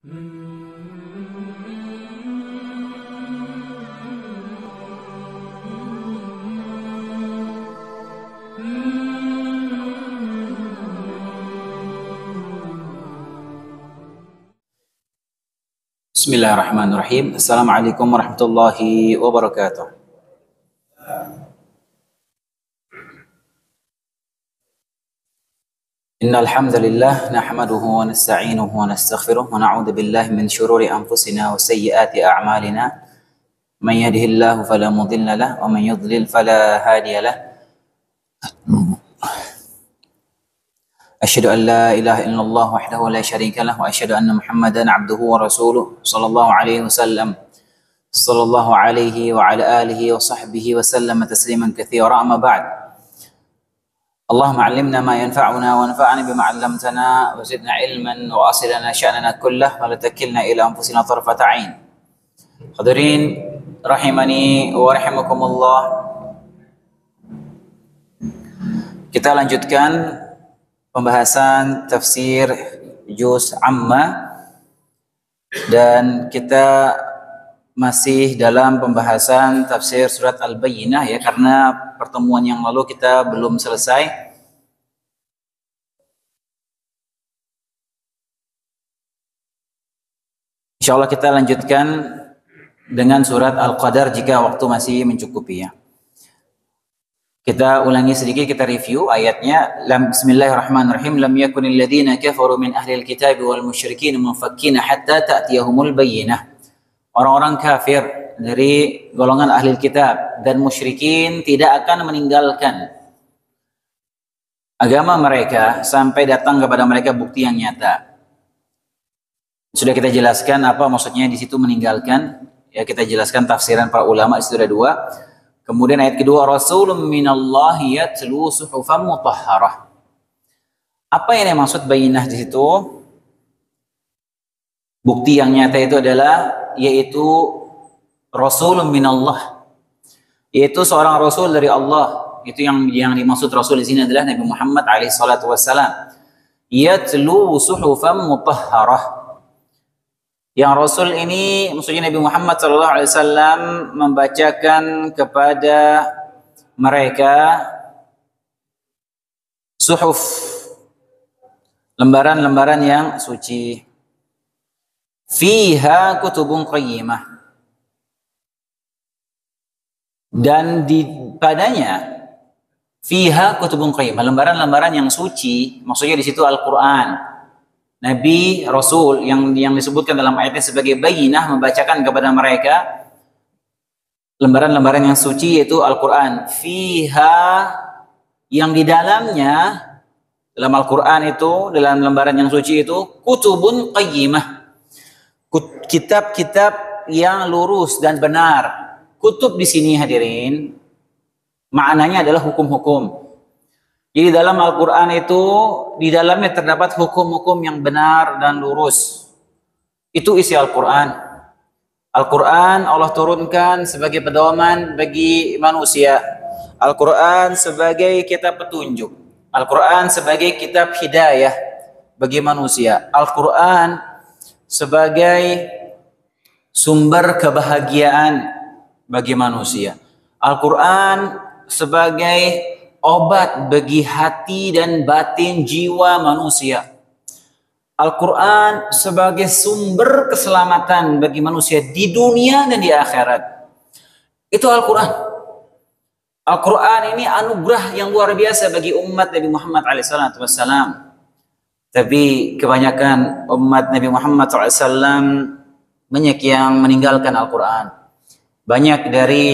Bismillahirrahmanirrahim. Assalamualaikum warahmatullahi wabarakatuh. Innal hamdalillah nahmaduhu wa nasta'inuhu wa nastaghfiruh wa na'udzu billahi min shururi anfusina wa sayyiati a'malina. Man yahdihillahu fala mudilla lahu wa man yudlil fala hadiya lahu. Asyhadu an la ilaha illallah wahdahu la syarika lahu wa asyhadu anna Muhammadan 'abduhu wa rasuluh sallallahu alaihi wasallam. Sallallahu alaihi wa ala alihi wa sahbihi wa sallama tasliman katsira, amma ba'd. Allahumma 'allimna ma yanfa'una wa anfa'na bima 'allamtana wa zidna 'ilman wa aslih lana sya'nana kullahu wa la takilna ila anfusina tarfata 'ain. Hadirin rahimani wa rahimakumullah. Kita lanjutkan pembahasan tafsir juz amma, dan kita masih dalam pembahasan tafsir surat Al-Bayyinah ya, karena pertemuan yang lalu kita belum selesai. Insyaallah kita lanjutkan dengan surat Al-Qadar jika waktu masih mencukupi ya. Kita ulangi sedikit, kita review ayatnya. Bismillahirrahmanirrahim. Lam yakunil ladzina kafaru min ahlil kitabi wal musyrikin munfakkina hatta ta'tiyahumul bayyinah. Orang-orang kafir dari golongan ahli kitab dan musyrikin tidak akan meninggalkan agama mereka sampai datang kepada mereka bukti yang nyata. Sudah kita jelaskan apa maksudnya di situ meninggalkan. Ya, kita jelaskan tafsiran para ulama, itu ada dua. Kemudian ayat kedua, Rasulun minallahi yatlu suhufan mutahharah. Apa yang dimaksud bayyinah di situ? Bukti yang nyata itu adalah yaitu Rasulun minallah, yaitu seorang rasul dari Allah. Itu yang dimaksud rasul di sini adalah Nabi Muhammad alaihi salatu wassalam. Yatlu suhufan mutahharah. Yang rasul ini maksudnya Nabi Muhammad sallallahu alaihi wasallam membacakan kepada mereka suhuf, lembaran-lembaran yang suci. Fiha kutubun qayyimah, dan padanya fiha kutubun qayyimah, lembaran-lembaran yang suci, maksudnya di situ Al-Qur'an. Nabi Rasul yang disebutkan dalam ayatnya sebagai bayyinah membacakan kepada mereka lembaran-lembaran yang suci yaitu Al-Qur'an. Fiha, yang di dalamnya, dalam Al-Qur'an itu, dalam lembaran yang suci itu, kutubun qayyimah, kitab-kitab yang lurus dan benar. Kutub di sini hadirin maknanya adalah hukum-hukum. Jadi dalam Al-Qur'an itu di dalamnya terdapat hukum-hukum yang benar dan lurus. Itu isi Al-Qur'an. Al-Qur'an Allah turunkan sebagai pedoman bagi manusia. Al-Qur'an sebagai kitab petunjuk. Al-Qur'an sebagai kitab hidayah bagi manusia. Al-Qur'an sebagai sumber kebahagiaan bagi manusia. Al-Qur'an sebagai obat bagi hati dan batin jiwa manusia. Al-Qur'an sebagai sumber keselamatan bagi manusia di dunia dan di akhirat. Itu Al-Qur'an. Al-Qur'an ini anugerah yang luar biasa bagi umat Nabi Muhammad SAW. Tapi kebanyakan umat Nabi Muhammad SAW banyak yang meninggalkan Al-Quran. Banyak dari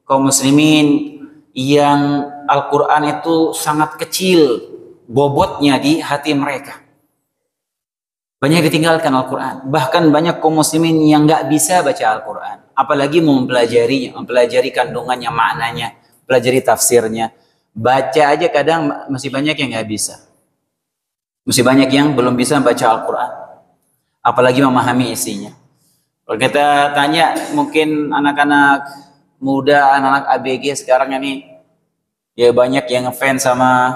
kaum muslimin yang Al-Quran itu sangat kecil bobotnya di hati mereka. Banyak ditinggalkan Al-Quran. Bahkan banyak kaum muslimin yang nggak bisa baca Al-Quran. Apalagi mau mempelajari kandungannya, maknanya, pelajari tafsirnya. Baca aja kadang masih banyak yang nggak bisa. Masih banyak yang belum bisa membaca Al-Quran, apalagi memahami isinya. Kalau kita tanya mungkin anak-anak muda, anak-anak ABG sekarang ini, ya banyak yang ngefans sama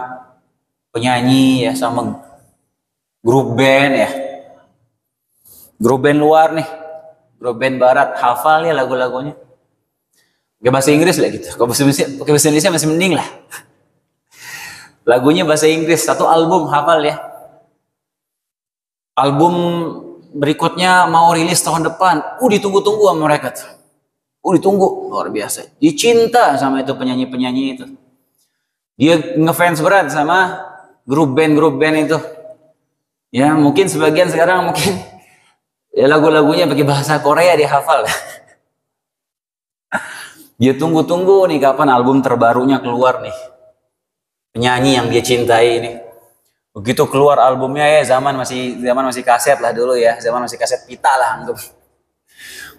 penyanyi ya, sama grup band ya. Grup band luar nih, grup band barat, hafal nih lagu-lagunya. Pakai bahasa Inggris lah gitu. Kalau pakai bahasa Indonesia masih mending lah. Lagunya bahasa Inggris, satu album hafal ya. Album berikutnya mau rilis tahun depan. Ditunggu-tunggu sama mereka tuh. Ditunggu, luar biasa. Dicinta sama itu penyanyi-penyanyi itu. Dia ngefans berat sama grup band itu. Ya mungkin sebagian sekarang mungkin ya lagu-lagunya pakai bahasa Korea dia hafal. Dia tunggu-tunggu nih kapan album terbarunya keluar nih. Penyanyi yang dia cintai ini. Begitu keluar albumnya ya zaman masih kaset lah dulu ya, zaman masih kaset pita lah anggap.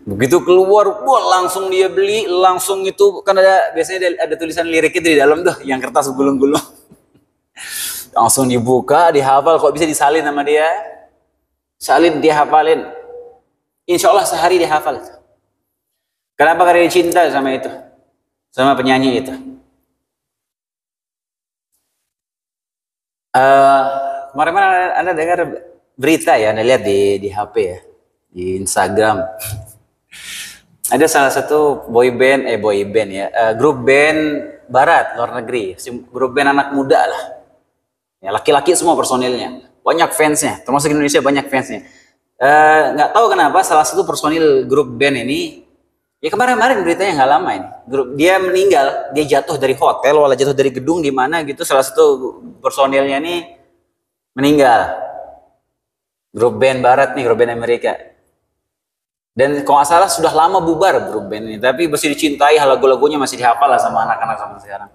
Begitu keluar, langsung dia beli, langsung itu kan biasanya ada tulisan lirik itu di dalam tuh, yang kertas gulung-gulung. Langsung dibuka, dihafal, kok bisa disalin sama dia? Salin dia hafalin. Insya Allah sehari dia hafal. Kenapa? Karena dia cinta sama itu, sama penyanyi itu. Kemarin Anda dengar berita ya, Anda lihat di HP ya, di Instagram. Ada salah satu grup band barat luar negeri, grup band anak muda lah, ya laki-laki semua personilnya, banyak fansnya, termasuk Indonesia banyak fansnya. Nggak tahu kenapa salah satu personil grup band ini, ya kemarin beritanya nggak lama ini, dia meninggal, dia jatuh dari hotel, wala jatuh dari gedung di mana gitu, salah satu personilnya ini meninggal. Grup band barat nih, grup band Amerika. Dan kalau nggak salah sudah lama bubar grup band ini, tapi masih dicintai, lagu-lagunya masih dihafal lah sama anak-anak sampai sekarang.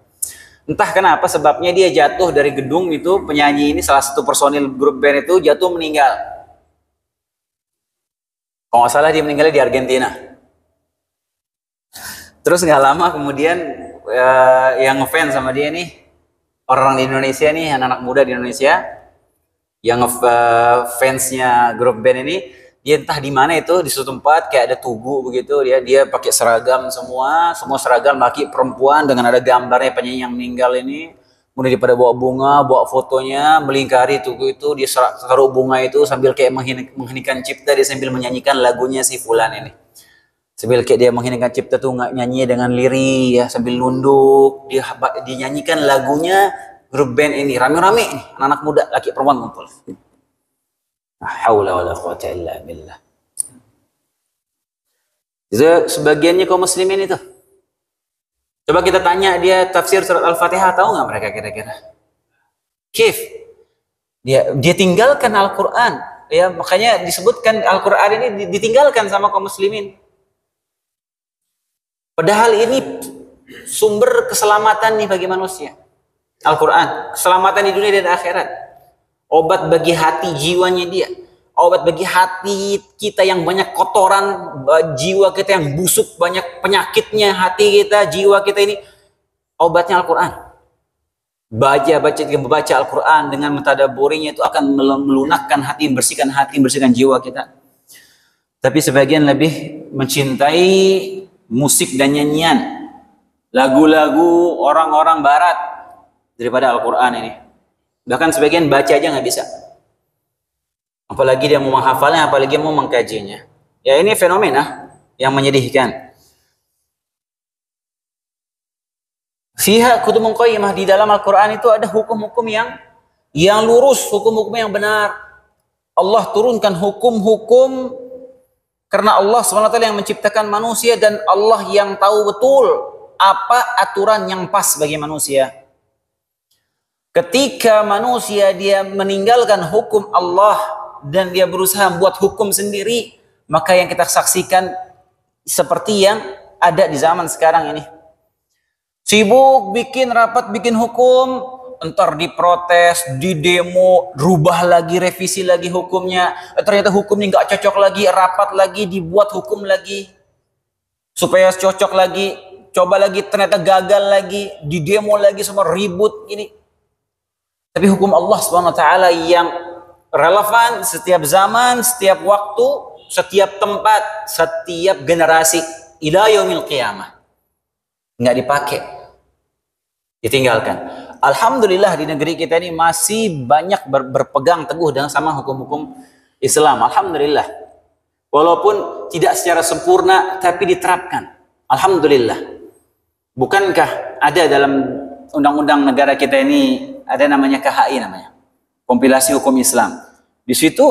Entah kenapa sebabnya dia jatuh dari gedung itu, penyanyi ini salah satu personil grup band itu jatuh meninggal. Kalau nggak salah dia meninggalnya di Argentina. Terus nggak lama kemudian yang ngefans sama dia nih, orang di Indonesia nih, anak-anak muda di Indonesia, yang fansnya grup band ini, dia entah di mana itu, di suatu tempat kayak ada tugu begitu, dia pakai seragam semua seragam laki perempuan dengan ada gambarnya penyanyi yang meninggal ini. Kemudian dia pada bawa bunga, bawa fotonya, melingkari tugu itu, dia taruh bunga itu sambil kayak mengheningkan cipta, dia sambil menyanyikan lagunya si fulan ini. Sambil kayak dia mengheningkan cipta tuh nyanyi dengan lirih ya, sambil nunduk, dia nyanyikan lagunya grup band ini, rame-rame nih, anak-anak muda, laki perempuan ngumpul. Haula wala quwata illa billah. Itu sebagiannya kaum muslimin itu. Coba kita tanya dia tafsir surat Al-Fatihah, tahu nggak mereka kira-kira? Kif? Dia tinggalkan Al-Quran. Ya, makanya disebutkan Al-Quran ini ditinggalkan sama kaum muslimin. Padahal ini sumber keselamatan nih bagi manusia. Al-Quran, keselamatan di dunia dan akhirat. Obat bagi hati jiwanya dia. Obat bagi hati kita yang banyak kotoran, jiwa kita yang busuk, banyak penyakitnya hati kita, jiwa kita ini. Obatnya Al-Quran. Membaca Al-Quran dengan mentadaburinya itu akan melunakkan hati, membersihkan jiwa kita. Tapi sebagian lebih mencintai musik dan nyanyian, lagu-lagu orang-orang barat daripada Al-Quran ini. Bahkan sebagian baca aja nggak bisa. Apalagi dia mau menghafalnya, apalagi mau mengkajinya. Ya ini fenomena yang menyedihkan. Fiha kutubun qayyimah, di dalam Al-Quran itu ada hukum-hukum yang lurus, hukum-hukum yang benar. Allah turunkan hukum-hukum karena Allah SWT yang menciptakan manusia dan Allah yang tahu betul apa aturan yang pas bagi manusia. Ketika manusia dia meninggalkan hukum Allah dan dia berusaha buat hukum sendiri, maka yang kita saksikan seperti yang ada di zaman sekarang ini. Sibuk bikin rapat, bikin hukum, entar diprotes, didemo, rubah lagi, revisi lagi hukumnya. Ternyata hukumnya nggak cocok lagi, rapat lagi, dibuat hukum lagi supaya cocok lagi, coba lagi, ternyata gagal lagi, didemo lagi, semua ribut ini. Tapi hukum Allah SWT yang relevan setiap zaman, setiap waktu, setiap tempat, setiap generasi, ila yaumil qiyamah. Nggak dipakai, ditinggalkan. Alhamdulillah di negeri kita ini masih banyak berpegang teguh dengan sama hukum-hukum Islam. Alhamdulillah. Walaupun tidak secara sempurna, tapi diterapkan. Alhamdulillah. Bukankah ada dalam undang-undang negara kita ini, ada namanya KHI namanya, kompilasi hukum Islam. Di situ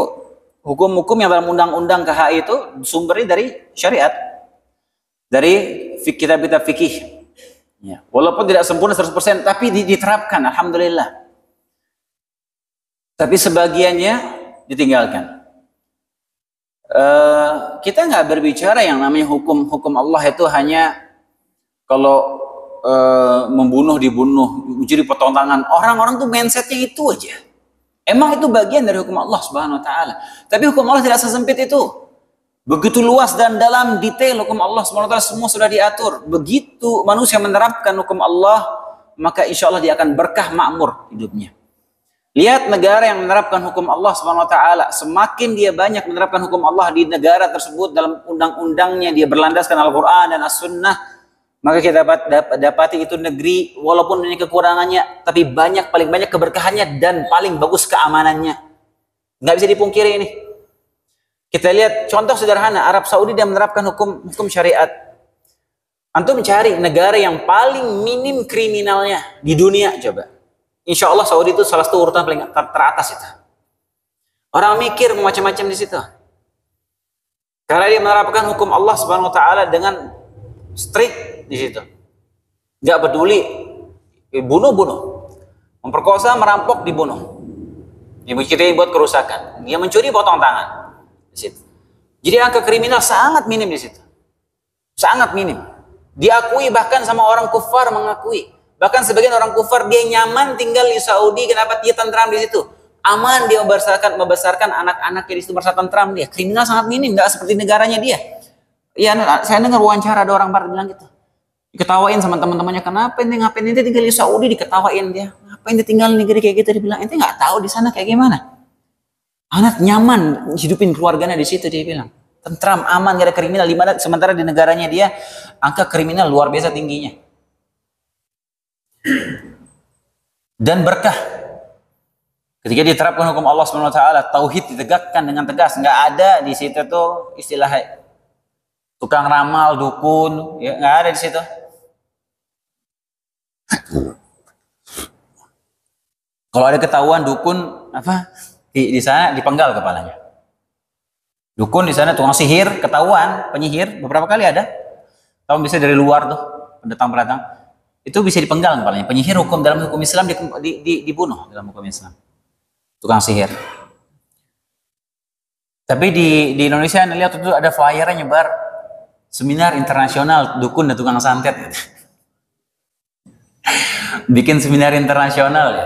hukum-hukum yang dalam undang-undang KHI itu sumbernya dari syariat, dari kitab-kitab fikih. Ya. Walaupun tidak sempurna 100%, tapi diterapkan, alhamdulillah. Tapi sebagiannya ditinggalkan. Kita nggak berbicara yang namanya hukum Allah itu hanya kalau membunuh dibunuh, mencuri potong tangan. Orang-orang tuh mindsetnya itu aja. Emang itu bagian dari hukum Allah Subhanahu Wa Taala. Tapi hukum Allah tidak sesempit itu. Begitu luas dan dalam detail hukum Allah Subhanahu Wa Taala, semua sudah diatur. Begitu manusia menerapkan hukum Allah, maka insya Allah dia akan berkah makmur hidupnya. Lihat negara yang menerapkan hukum Allah Subhanahu Wa Taala, semakin dia banyak menerapkan hukum Allah di negara tersebut dalam undang-undangnya, dia berlandaskan Al-Quran dan As-Sunnah, maka kita dapati itu negeri walaupun ini kekurangannya, tapi paling banyak keberkahannya dan paling bagus keamanannya. Nggak bisa dipungkiri ini. Kita lihat contoh sederhana, Arab Saudi dia menerapkan hukum syariat. Antum mencari negara yang paling minim kriminalnya di dunia, coba. Insya Allah Saudi itu salah satu urutan paling teratas itu. Orang mikir macam-macam di situ. Karena dia menerapkan hukum Allah Subhanahu Wa Taala dengan strict di situ. Gak peduli, bunuh, memperkosa, merampok, dibunuh. Ibu kita buat kerusakan. Dia mencuri, potong tangan. Di situ. Jadi angka kriminal sangat minim di situ. Sangat minim. Diakui bahkan sama orang kufar mengakui. Bahkan sebagian orang kufar dia nyaman tinggal di Saudi, kenapa dia tentram di situ? Aman, dia membesarkan anak-anaknya di situ, merasa tentram dia. Kriminal sangat minim, nggak seperti negaranya dia. Ya, saya dengar wawancara ada orang barat bilang gitu. Diketawain sama teman-temannya, kenapa ngapain ente tinggal di Saudi, diketawain dia. Ngapain dia tinggal di negeri kayak gitu, dibilang ente nggak tahu di sana kayak gimana. Anak nyaman hidupin keluarganya di situ, dia bilang. Tentram, aman, gak ada kriminal. Sementara di negaranya dia angka kriminal luar biasa tingginya. Dan berkah ketika diterapkan hukum Allah Subhanahu Wa Taala, tauhid ditegakkan dengan tegas, nggak ada di situ tuh istilah tukang ramal, dukun, ya nggak ada di situ. Kalau ada ketahuan dukun apa di sana dipenggal kepalanya. Dukun di sana tukang sihir ketahuan, penyihir beberapa kali ada. Tahu bisa dari luar tuh pendatang-pendatang. Itu bisa dipenggal kepalanya. Penyihir dalam hukum Islam dibunuh dalam hukum Islam. Tukang sihir. Tapi di Indonesia Anda lihat itu ada flyernya nyebar seminar internasional dukun dan tukang santet. Bikin seminar internasional ya.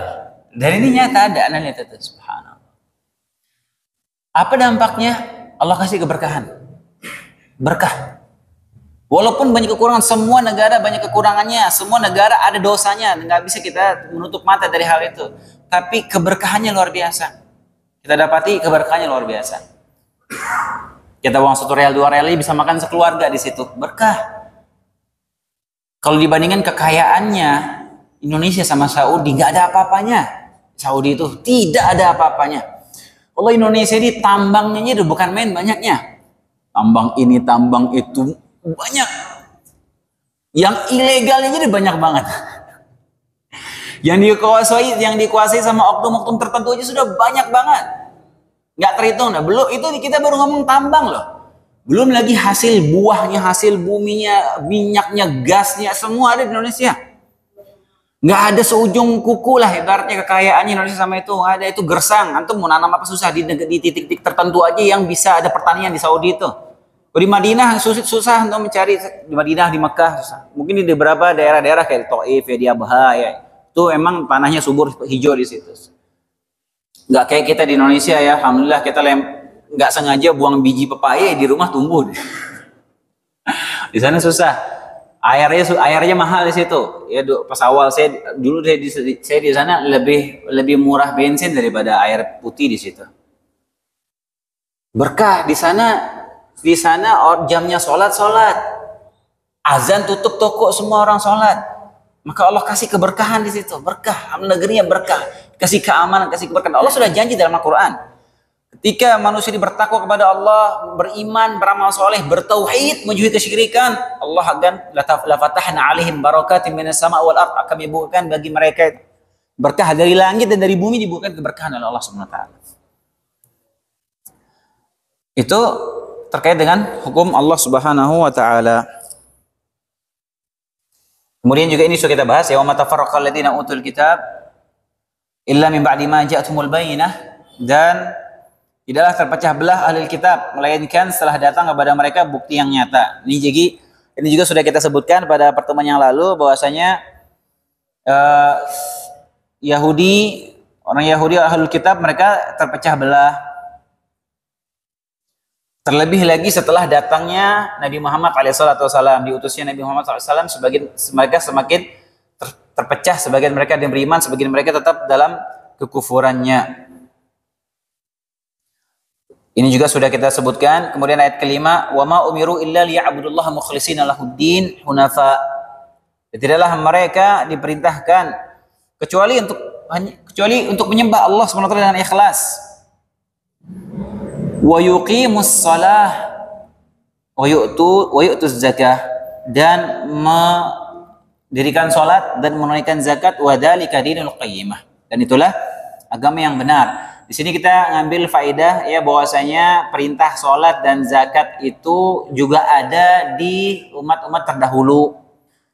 Dan ini nyata ada, Anda lihat itu, subhanallah. Apa dampaknya? Allah kasih keberkahan. Berkah. Walaupun banyak kekurangan, semua negara banyak kekurangannya, semua negara ada dosanya, nggak bisa kita menutup mata dari hal itu. Tapi keberkahannya luar biasa. Kita dapati keberkahannya luar biasa. Kita uang 1 real 2 real bisa makan sekeluarga di situ, berkah. Kalau dibandingkan kekayaannya Indonesia sama Saudi, nggak ada apa-apanya. Saudi itu tidak ada apa-apanya. Allah, Indonesia ini tambangnya itu bukan main banyaknya. Tambang ini, tambang itu. Banyak. Yang ilegalnya jadi banyak banget. Yang dikuasai sama oknum-oknum tertentu aja sudah banyak banget. Nggak terhitung dah. Belum itu kita baru ngomong tambang loh. Belum lagi hasil buahnya, hasil buminya, minyaknya, gasnya, semua ada di Indonesia. Nggak ada seujung kuku lah ibaratnya kekayaannya Indonesia sama itu. Nggak ada, itu gersang. Antum mau nanam apa susah di titik-titik tertentu aja yang bisa ada pertanian di Saudi itu. Di Madinah susah untuk mencari, di Madinah, di Mekah susah. Mungkin di beberapa daerah-daerah kayak Taif ya, di Abha ya, itu emang tanahnya subur hijau di situ. Nggak kayak kita di Indonesia ya, alhamdulillah kita nggak sengaja buang biji pepaya di rumah tumbuh. Di sana susah. Airnya mahal di situ. Ya pas awal saya di sana lebih murah bensin daripada air putih di situ. Berkah di sana jamnya sholat, azan tutup toko, semua orang sholat. Maka Allah kasih keberkahan di situ, berkah, negerinya berkah, kasih keamanan, kasih keberkahan. Allah sudah janji dalam Al-Quran, Ketika manusia ini bertakwa kepada Allah, beriman, beramal soleh, bertauhid, menjauhi kesyirikan, Allah akan la fatahna alaihim barakatin minas sama wal ard, akan dibukakan bagi mereka berkah dari langit dan dari bumi, dibukakan keberkahan oleh Allah Subhanahu wa taala. Itu terkait dengan hukum Allah Subhanahu wa taala. Kemudian juga ini sudah kita bahas ya, wa matafarraqal ladzina utul kitab illa min ba'di ma ja'atumul bayyinah, dan tidaklah terpecah belah ahli kitab melainkan setelah datang kepada mereka bukti yang nyata. Ini juga sudah kita sebutkan pada pertemuan yang lalu bahwasanya orang Yahudi ahli kitab mereka terpecah belah. Terlebih lagi setelah datangnya Nabi Muhammad SAW, diutusnya Nabi Muhammad SAW, mereka semakin terpecah, sebagian mereka yang beriman, sebagian mereka tetap dalam kekufurannya. Ini juga sudah kita sebutkan. Kemudian ayat kelima, wa ma umiru illa liya'budullaha mukhlishina lahuddin hunafa. Tidaklah mereka diperintahkan kecuali untuk menyembah Allah SWT dengan ikhlas. Wa yuqimus shalah wa yu'tuz zakah, dan mendirikan salat dan menunaikan zakat, wa dzalika dinul qayyimah, dan itulah agama yang benar. Di sini kita ngambil faedah ya, bahwasanya perintah sholat dan zakat itu juga ada di umat-umat terdahulu.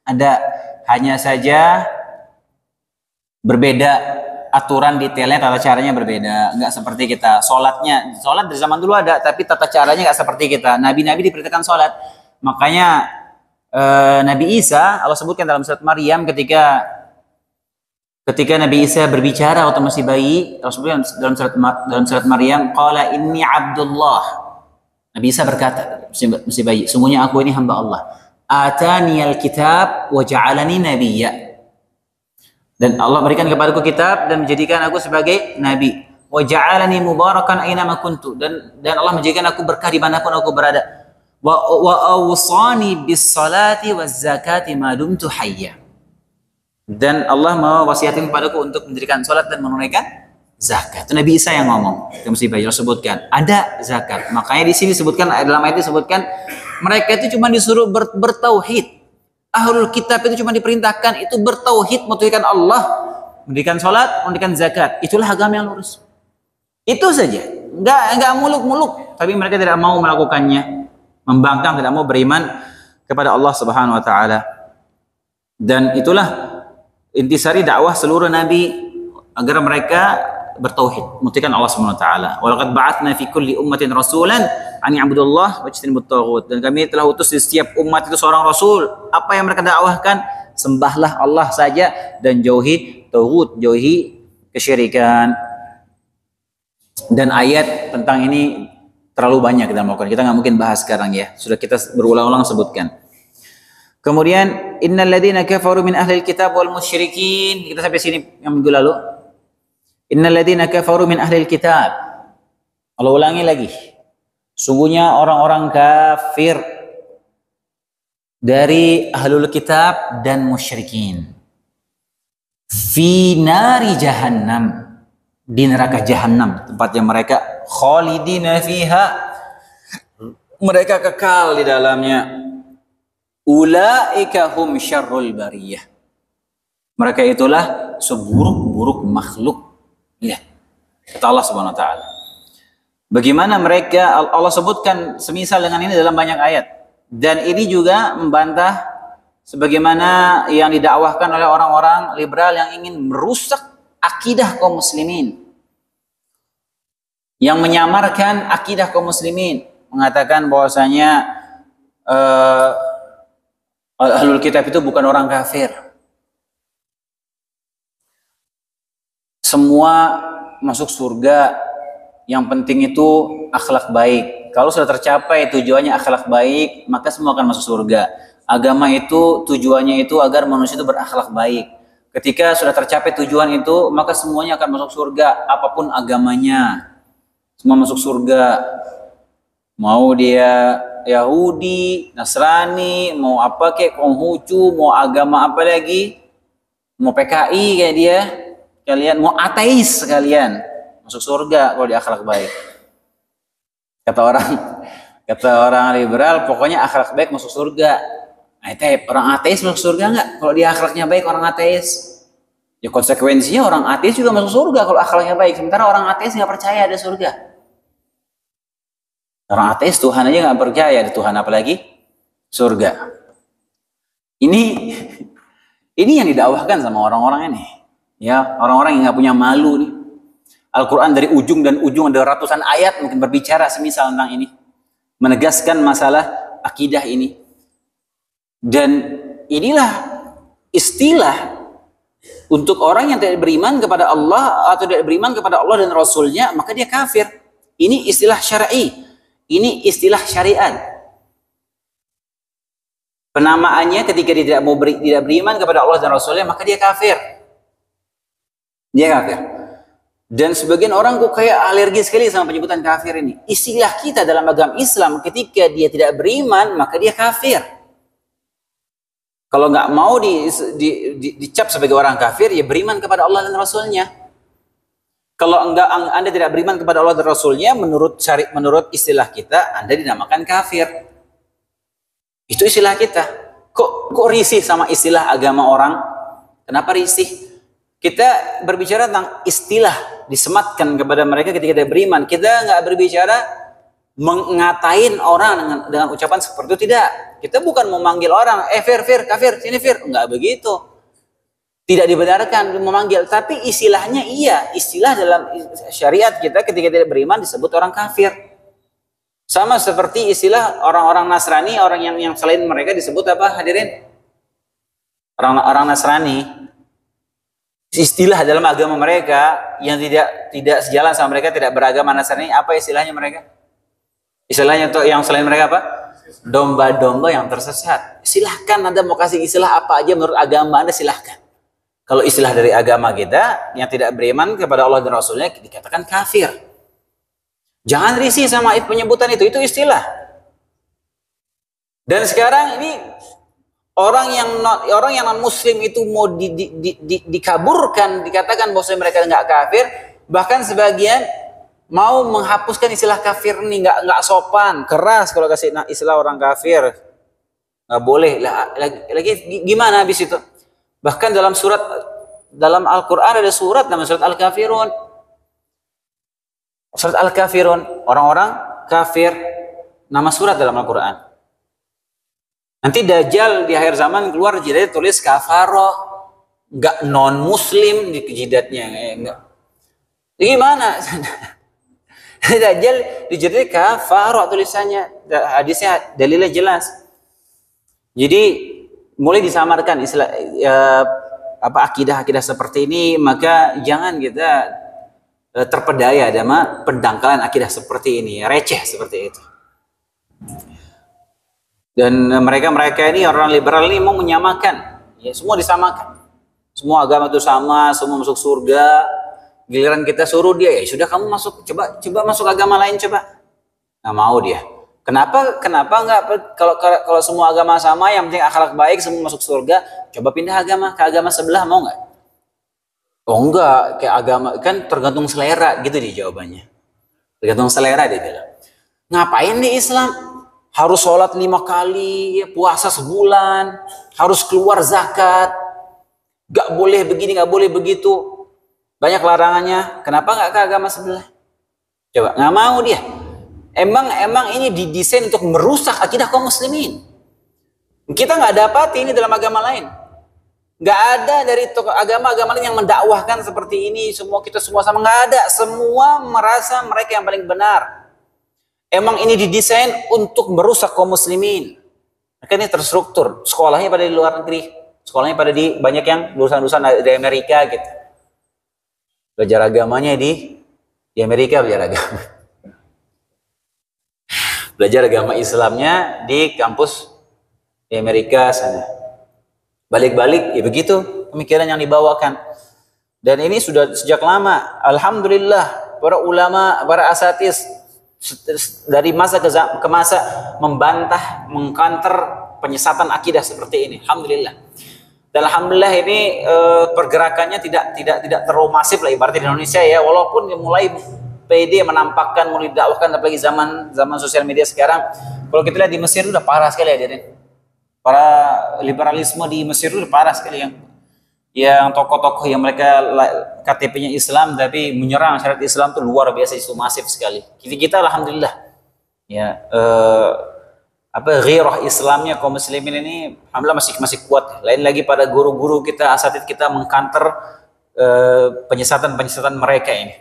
Ada, hanya saja berbeda aturan detailnya, tata caranya berbeda. Enggak seperti kita. Sholat dari zaman dulu ada, tapi tata caranya enggak seperti kita. Nabi-nabi diperintahkan sholat. Makanya Nabi Isa, Allah sebutkan dalam surat Maryam ketika Nabi Isa berbicara waktu masih bayi, Rasulullah dalam surat Maryam, qala inni Abdullah. Nabi Isa berkata, masih bayi, sungguhnya aku ini hamba Allah. Ataniyal kitab wa ja'alani nabiyya. Dan Allah berikan kepadaku kitab dan menjadikan aku sebagai nabi. Wa ja'alani mubarakan aina ma kuntu, dan Allah menjadikan aku berkah dimanapun aku berada. Wa awsani bis salati waz zakati ma dumtu hayya. Dan Allah mewasiatkan kepadaku untuk mendirikan sholat dan menunaikan zakat. Itu Nabi Isa yang ngomong. Itu mesti bayi sebutkan ada zakat. Makanya di sini disebutkan, dalam ayat disebutkan mereka itu cuma disuruh bertauhid. Ahlul kitab itu cuma diperintahkan itu bertauhid, mentauhidkan Allah, mendirikan sholat, mendirikan zakat. Itulah agama yang lurus. Itu saja. Enggak muluk-muluk. Tapi mereka tidak mau melakukannya, membangkang, tidak mau beriman kepada Allah Subhanahu wa taala. Dan itulah intisari dakwah seluruh nabi, agar mereka bertauhid, mentauhidkan Allah Subhanahu wa taala. Wa laqad ba'atsna fi kulli ummatin rasulan an ya'budullah wa yajtanibut taghut. Dan kami telah utus di setiap umat itu seorang rasul. Apa yang mereka dakwahkan? Sembahlah Allah saja dan jauhi taghut, jauhi kesyirikan. Dan ayat tentang ini terlalu banyak kita melakukan. Kita nggak mungkin bahas sekarang ya. Sudah kita berulang-ulang sebutkan. Kemudian innal ladzina kafaru min ahlil kitab wal musyrikin. Kita sampai sini yang minggu lalu. Innal ladzina kafaru min ahlil kitab. Allah ulangi lagi. Sungguhnya orang-orang kafir dari ahlul kitab dan musyrikin. Fi nari jahannam. Di neraka jahannam, tempatnya mereka khalidina fiha. Mereka kekal di dalamnya. Ulaika hum syarrul bariyah. Mereka itulah seburuk-buruk makhluk. Lihat, kata Allah Subhanahu wa taala. Bagaimana mereka, Allah sebutkan semisal dengan ini dalam banyak ayat. Dan ini juga membantah sebagaimana yang didakwahkan oleh orang-orang liberal yang ingin merusak akidah kaum muslimin. Yang menyamarkan akidah kaum muslimin, mengatakan bahwasanya ahlul kitab itu bukan orang kafir. Semua masuk surga. Yang penting itu akhlak baik. Kalau sudah tercapai tujuannya akhlak baik, maka semua akan masuk surga. Agama itu tujuannya itu agar manusia itu berakhlak baik. Ketika sudah tercapai tujuan itu, maka semuanya akan masuk surga, apapun agamanya. Semua masuk surga. Mau dia Yahudi, Nasrani, mau apa kayak Konghucu, mau agama apa lagi, mau PKI kayak dia, kalian mau ateis sekalian masuk surga kalau dia akhlak baik. Kata orang kata orang liberal, pokoknya akhlak baik masuk surga. Nah, itu orang ateis masuk surga nggak? Kalau dia akhlaknya baik orang ateis. Ya konsekuensinya orang ateis juga masuk surga kalau akhlaknya baik. Sementara orang ateis nggak percaya ada surga. Orang ateis Tuhan aja nggak percaya ada Tuhan, apalagi surga. Ini yang didakwahkan sama orang-orang ini. Ya, orang-orang yang nggak punya malu nih. Al-Quran dari ujung dan ujung ada ratusan ayat mungkin berbicara semisal tentang ini. Menegaskan masalah akidah ini. Dan inilah istilah untuk orang yang tidak beriman kepada Allah atau tidak beriman kepada Allah dan Rasulnya, maka dia kafir. Ini istilah syar'i. Ini istilah syariat. Penamaannya ketika dia tidak beriman kepada Allah dan Rasulnya, maka dia kafir. Dia kafir. Dan sebagian orang kok kayak alergi sekali sama penyebutan kafir ini. Istilah kita dalam agama Islam, ketika dia tidak beriman, maka dia kafir. Kalau nggak mau dicap sebagai orang kafir, ya beriman kepada Allah dan Rasulnya. Kalau Anda tidak beriman kepada Allah dan Rasulnya, menurut istilah kita, Anda dinamakan kafir. Itu istilah kita. Kok risih sama istilah agama orang? Kenapa risih? Kita berbicara tentang istilah disematkan kepada mereka ketika dia beriman. Kita nggak berbicara mengatain orang dengan ucapan seperti itu, tidak. Kita bukan memanggil orang, Fir, kafir, sini Fir. Enggak begitu. Tidak dibenarkan memanggil. Tapi istilahnya iya. Istilah dalam syariat kita ketika tidak beriman disebut orang kafir. Sama seperti istilah orang-orang Nasrani, orang yang selain mereka disebut apa hadirin? Orang Nasrani. Istilah dalam agama mereka yang tidak sejalan sama mereka, tidak beragama Nasrani, apa istilahnya mereka? Istilahnya tuh yang selain mereka apa? Domba-domba yang tersesat. Silahkan Anda mau kasih istilah apa aja menurut agama Anda, silahkan. Kalau istilah dari agama kita yang tidak beriman kepada Allah dan Rasulnya dikatakan kafir. Jangan risih sama penyebutan itu istilah. Dan sekarang ini orang yang non Muslim itu mau dikaburkan, dikatakan bahwa mereka nggak kafir, bahkan sebagian mau menghapuskan istilah kafir ini, nggak sopan, keras kalau kasih istilah orang kafir, nggak boleh. Lagi gimana habis itu? Bahkan dalam Al-Quran ada surat namanya surat Al-Kafirun. Surat Al-Kafirun, orang-orang kafir, nama surat dalam Al-Quran. Nanti Dajjal di akhir zaman keluar jidatnya tulis kafaro, nggak non Muslim di jidatnya, enggak. Gimana? Dajjal di jidatnya kafaro tulisannya, hadisnya dalilnya jelas. Jadi mulai disamarkan istilah akidah seperti ini, maka jangan kita terpedaya sama pendangkalan akidah seperti ini, receh seperti itu. Dan mereka ini orang liberal ini mau menyamakan, ya semua disamakan, semua agama itu sama, semua masuk surga. Giliran kita suruh dia, ya sudah kamu masuk, coba masuk agama lain coba, nggak mau dia. Kenapa nggak? Kalau semua agama sama, yang penting akhlak baik, semua masuk surga, coba pindah agama ke agama sebelah, mau nggak? Oh enggak, kayak agama kan tergantung selera gitu dia jawabannya. Tergantung selera dia bilang. Ngapain di Islam? Harus sholat 5 kali, puasa sebulan, harus keluar zakat, nggak boleh begini, nggak boleh begitu, banyak larangannya. Kenapa nggak ke agama sebelah? Coba, nggak mau dia. Emang ini didesain untuk merusak akidah kaum muslimin. Kita nggak dapati ini dalam agama lain. Nggak ada dari agama-agama lain yang mendakwahkan seperti ini. Kita semua sama, nggak ada. Semua merasa mereka yang paling benar. Emang ini didesain untuk merusak kaum muslimin. Makanya terstruktur. Sekolahnya pada di luar negeri. Sekolahnya pada banyak yang lulusan-lulusan dari Amerika gitu. Belajar agamanya di Amerika, belajar agama. Belajar agama Islamnya di kampus di Amerika sana. Balik-balik ya begitu pemikiran yang dibawakan. Dan ini sudah sejak lama. Alhamdulillah para ulama, para asatis dari masa ke masa membantah, mengkanter penyesatan akidah seperti ini. Alhamdulillah. Dan alhamdulillah ini pergerakannya tidak terlalu masif lah ibaratnya di Indonesia ya, walaupun mulai pede menampakkan, mau didakwahkan, apalagi zaman sosial media sekarang. Kalau kita lihat di Mesir udah parah sekali ya, para liberalisme di Mesir udah parah sekali, yang tokoh-tokoh yang mereka KTP-nya Islam tapi menyerang syariat Islam tuh luar biasa, itu masif sekali. Kita alhamdulillah ya, ghirah Islamnya kaum muslimin ini alhamdulillah masih kuat. Lain lagi pada guru-guru kita, asatid kita mengkanter penyesatan mereka ini.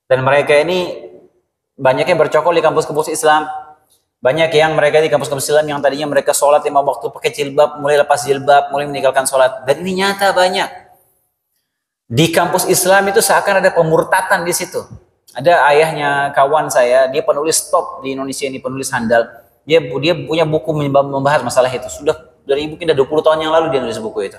Dan mereka ini banyak yang bercokol di kampus-kampus Islam. Banyak yang mereka di kampus-kampus Islam yang tadinya mereka sholat 5 waktu pakai jilbab, mulai lepas jilbab, mulai meninggalkan sholat. Dan ini nyata banyak. Di kampus Islam itu seakan ada pemurtatan di situ. Ada ayahnya kawan saya, dia penulis top di Indonesia ini, penulis handal. Dia punya buku membahas masalah itu. Sudah dari mungkin 20 tahun yang lalu dia nulis buku itu.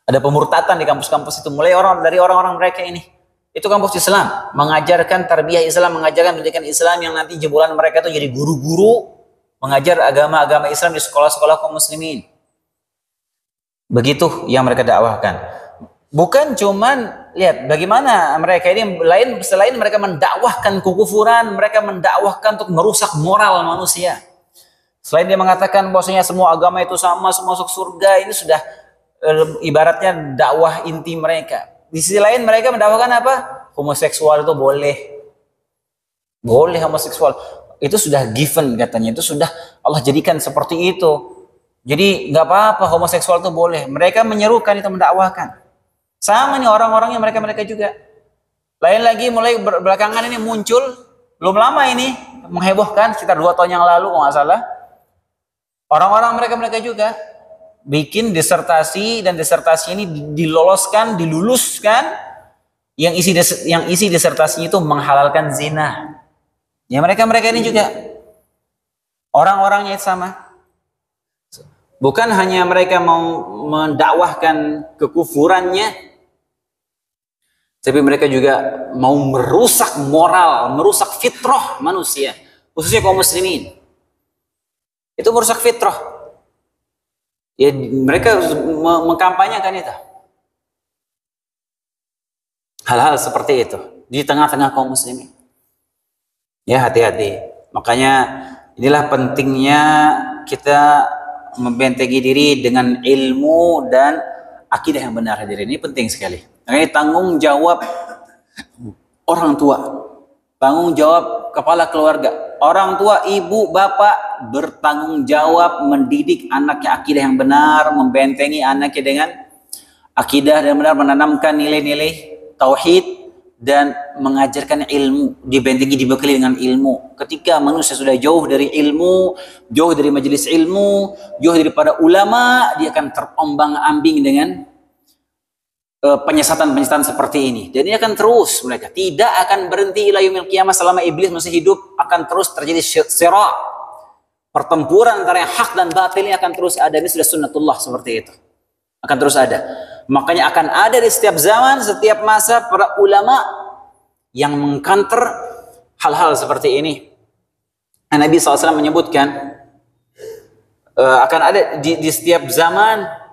Ada pemurtatan di kampus-kampus itu, mulai dari orang-orang mereka ini. Itu kampus Islam, mengajarkan tarbiyah Islam, mengajarkan pendidikan Islam yang nanti jebolan mereka itu jadi guru-guru mengajar agama-agama Islam di sekolah-sekolah kaum muslimin. Begitu yang mereka dakwahkan. Bukan cuman lihat bagaimana mereka ini selain mereka mendakwahkan kekufuran, mereka mendakwahkan untuk merusak moral manusia. Selain dia mengatakan bahwasanya semua agama itu sama, semua masuk surga, ini sudah ibaratnya dakwah inti mereka. Di sisi lain mereka mendakwakan apa? Homoseksual itu boleh homoseksual. Itu sudah given katanya, itu sudah Allah jadikan seperti itu. Jadi nggak apa-apa homoseksual itu boleh. Mereka menyerukan itu, mendakwahkan. Sama nih orang-orangnya mereka juga. Lain lagi mulai belakangan ini muncul, belum lama ini menghebohkan sekitar 2 tahun yang lalu kalau nggak salah. Orang-orang mereka juga bikin disertasi, dan disertasi ini diluluskan yang isi disertasinya itu menghalalkan zina. Ya mereka ini juga orang-orangnya itu sama. Bukan hanya mereka mau mendakwahkan kekufurannya, tapi mereka juga mau merusak moral, merusak fitrah manusia, khususnya kaum muslimin. Itu merusak fitrah. Ya mereka mengkampanyekan itu. Hal-hal seperti itu di tengah-tengah kaum muslimin. Ya hati-hati. Makanya inilah pentingnya kita membentengi diri dengan ilmu dan akidah yang benar, hadirin. Ini penting sekali. Makanya tanggung jawab orang tua, tanggung jawab kepala keluarga. Orang tua, ibu, bapak bertanggung jawab mendidik anaknya akidah yang benar, membentengi anaknya dengan akidah dan benar, menanamkan nilai-nilai tauhid dan mengajarkan ilmu, dibentengi, dibekali dengan ilmu. Ketika manusia sudah jauh dari ilmu, jauh dari majelis ilmu, jauh daripada ulama, dia akan terombang-ambing dengan penyesatan seperti ini. Dan ini akan terus, mereka tidak akan berhenti ila yaumil qiyamah. Selama iblis masih hidup akan terus terjadi sira', pertempuran antara yang hak dan batil ini akan terus ada. Ini sudah sunnatullah seperti itu, akan terus ada. Makanya akan ada di setiap zaman, setiap masa para ulama yang mengkanter hal-hal seperti ini. Nabi SAW menyebutkan akan ada di setiap zaman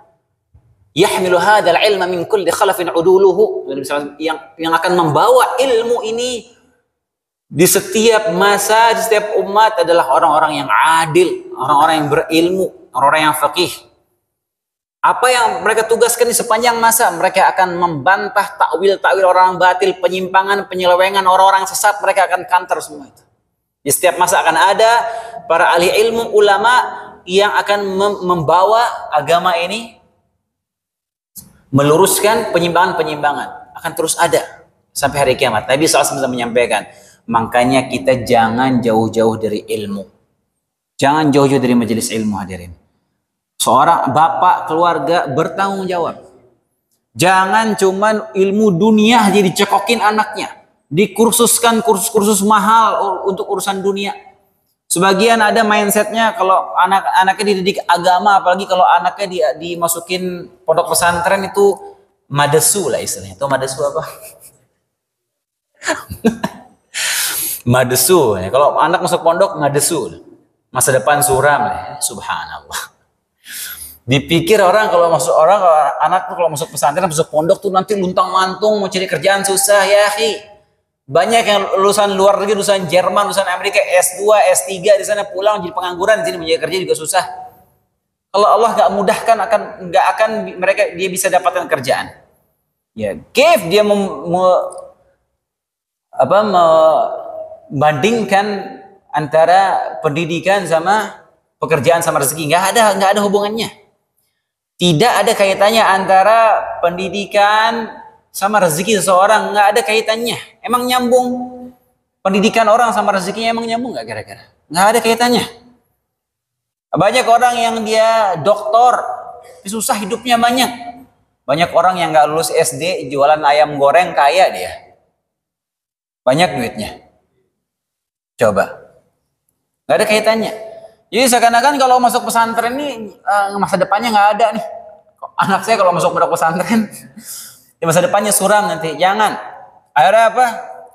yahmilu hadzal ilma min kulli khalafin uduluhu, yang akan membawa ilmu ini di setiap masa, di setiap umat adalah orang-orang yang adil, orang-orang yang berilmu, orang-orang yang faqih. Apa yang mereka tugaskan di sepanjang masa, mereka akan membantah takwil orang batil, penyimpangan, penyelewengan orang-orang sesat, mereka akan counter semua itu. Di setiap masa akan ada para ahli ilmu, ulama yang akan membawa agama ini, meluruskan penyimpangan akan terus ada sampai hari kiamat. Nabi SAW menyampaikan, makanya kita jangan jauh-jauh dari ilmu, jangan jauh-jauh dari majelis ilmu, hadirin. Seorang bapak keluarga bertanggung jawab. Jangan cuman ilmu dunia jadi cekokin anaknya, dikursuskan kursus-kursus mahal untuk urusan dunia. Sebagian ada mindsetnya kalau anaknya dididik agama, apalagi kalau anaknya dimasukin pondok pesantren itu madesu lah istilahnya. Itu madesu apa? Madesu. Kalau anak masuk pondok madesu, masa depan suram lah. Subhanallah. Dipikir anak tuh kalau masuk pesantren, masuk pondok tuh nanti luntang-lantung mau cari kerjaan susah, ya akhi. Banyak yang lulusan luar negeri, lulusan Jerman, lulusan Amerika, S2, S3 di sana pulang jadi pengangguran, di sini mencari kerja juga susah. Kalau Allah nggak mudahkan nggak akan mereka dia bisa dapatkan kerjaan. Ya, kif dia membandingkan antara pendidikan sama pekerjaan sama rezeki, nggak ada hubungannya. Tidak ada kaitannya antara pendidikan sama rezeki seseorang, nggak ada kaitannya. Emang nyambung? Pendidikan orang sama rezekinya emang nyambung nggak kira-kira? Nggak ada kaitannya. Banyak orang yang dia doktor, susah hidupnya banyak. Banyak orang yang nggak lulus SD jualan ayam goreng kaya dia. Banyak duitnya. Coba. Nggak ada kaitannya. Jadi seakan-akan kalau masuk pesantren ini masa depannya nggak ada nih. Anak saya kalau masuk pesantren di masa depannya suram nanti. Jangan. Akhirnya apa?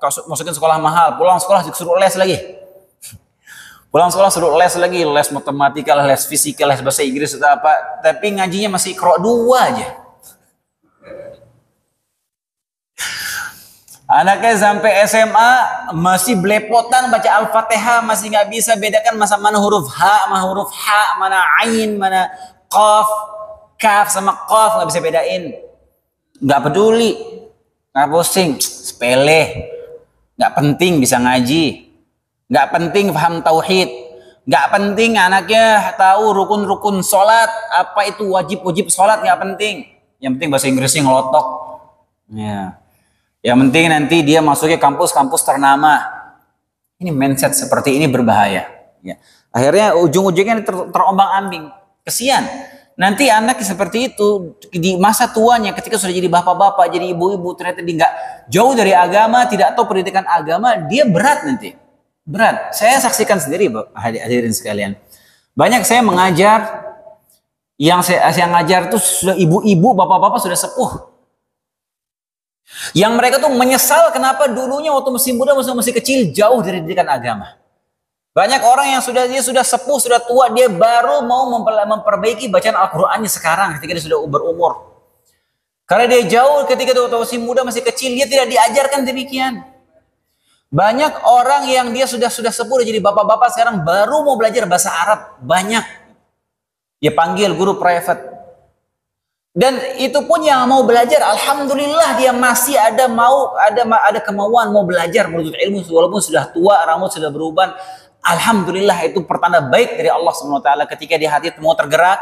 Kalau masukin sekolah mahal, pulang sekolah disuruh les lagi. Pulang sekolah suruh les lagi, les matematika, les fisika, les bahasa Inggris atau apa. Tapi ngajinya masih Qira 2 aja. Anaknya sampai SMA masih belepotan baca Al-Fatihah, masih nggak bisa bedakan mana huruf H, mana Ain, mana Qaf, Kaf sama Qaf, nggak bisa bedain. Nggak peduli, nggak pusing, sepele, nggak penting bisa ngaji, nggak penting paham tauhid, nggak penting anaknya tahu rukun-rukun sholat, apa itu wajib-wajib sholat, nggak penting. Yang penting bahasa Inggrisnya ngelotok. Ya. Yang penting nanti dia masuknya kampus-kampus ternama. Ini mindset seperti ini berbahaya. Ya. Akhirnya ujung-ujungnya terombang-ambing. Kesian. Nanti anak seperti itu di masa tuanya ketika sudah jadi bapak-bapak, jadi ibu-ibu, ternyata dia nggak jauh dari agama, tidak tahu pendidikan agama, dia berat nanti. Berat. Saya saksikan sendiri, hadirin sekalian. Banyak saya mengajar, yang saya ngajar itu sudah ibu-ibu, bapak-bapak sudah sepuh. Yang mereka tuh menyesal kenapa dulunya waktu masih muda, masih kecil jauh dari pendidikan agama. Banyak orang yang dia sudah sepuh, sudah tua, dia baru mau memperbaiki bacaan Al-Qur'annya sekarang ketika dia sudah berumur. Karena dia jauh ketika dia masih muda, masih kecil, dia tidak diajarkan demikian. Banyak orang yang dia sudah sepuh, jadi bapak-bapak sekarang baru mau belajar bahasa Arab, banyak. Dia panggil guru private. Dan itu pun yang mau belajar, alhamdulillah dia masih ada kemauan mau belajar menuntut ilmu walaupun sudah tua, rambut sudah beruban. Alhamdulillah itu pertanda baik dari Allah SWT ketika di hati itu mau tergerak,